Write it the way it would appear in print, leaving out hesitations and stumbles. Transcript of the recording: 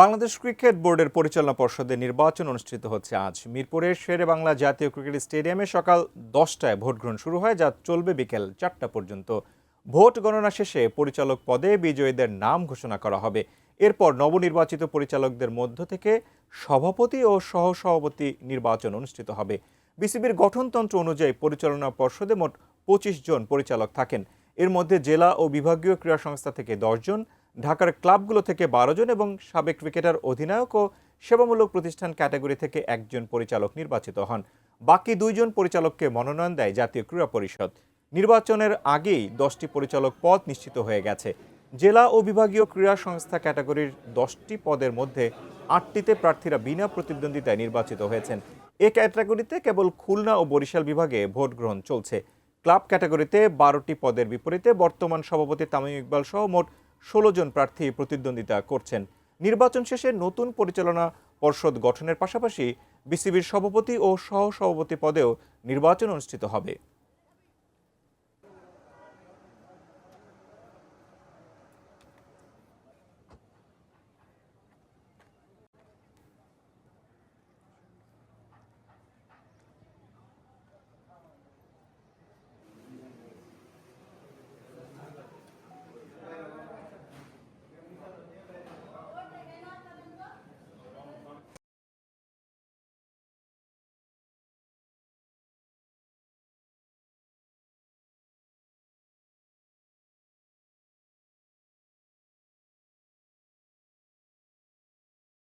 Bangladesh cricket বোর্ডের পরিচালনা পর্ষদের নির্বাচন অনুষ্ঠিত হচ্ছে আজ। মিরপুরের শেরেবাংলা জাতীয় ক্রিকেট স্টেডিয়ামে সকাল 10টায় ভোট গ্রহণ শুরু হয়, যা চলবে বিকেল 4টা পর্যন্ত। ভোট গণনা শেষে পরিচালক পদে বিজয়ীদের নাম ঘোষণা করা হবে। এরপর নবনির্বাচিত পরিচালকদের মধ্য থেকে সভাপতি ও সহসভাপতি নির্বাচন অনুষ্ঠিত হবে। বিসিবির গঠনতন্ত্র অনুযায়ী পরিচালনা পর্ষদে মোট 25 জন পরিচালক থাকেন। এর মধ্যে জেলা ও বিভাগীয় ক্রীড়া সংস্থা থেকে 10 জন, ঢাকার ক্লাবগুলো থেকে 12 জন এবং সাবেক ক্রিকেটার, অধিনায়ক ও সেবামূলক প্রতিষ্ঠান ক্যাটাগরি থেকে একজন পরিচালক নির্বাচিত হন। বাকি 2 জন পরিচালককে মনোনয়ন দেয় জাতীয় ক্রীড়া পরিষদ। নির্বাচনের আগেই 10টি পরিচালক পদ নিশ্চিত হয়ে গেছে। জেলা ও বিভাগীয় ক্রীড়া সংস্থা ক্যাটাগরির 10টি পদের মধ্যে 8টিতে প্রার্থীরা বিনা প্রতিদ্বন্দ্বিতায় নির্বাচিত হয়েছেন। এ ক্যাটাগরিতে কেবল খুলনা ও বরিশাল বিভাগে ভোট গ্রহণ চলছে। ক্লাব ক্যাটাগরিতে 12টি পদের বিপরীতে বর্তমান সভাপতি তামিম ইকবাল সহ মোট 16 জন প্রার্থী প্রতিদ্বন্দ্বিতা করছেন। নির্বাচন শেষে নতুন পরিচালনা পর্ষদ গঠনের পাশাপাশি বিসিবির সভাপতি ও সহসভাপতি পদেও নির্বাচন অনুষ্ঠিত হবে।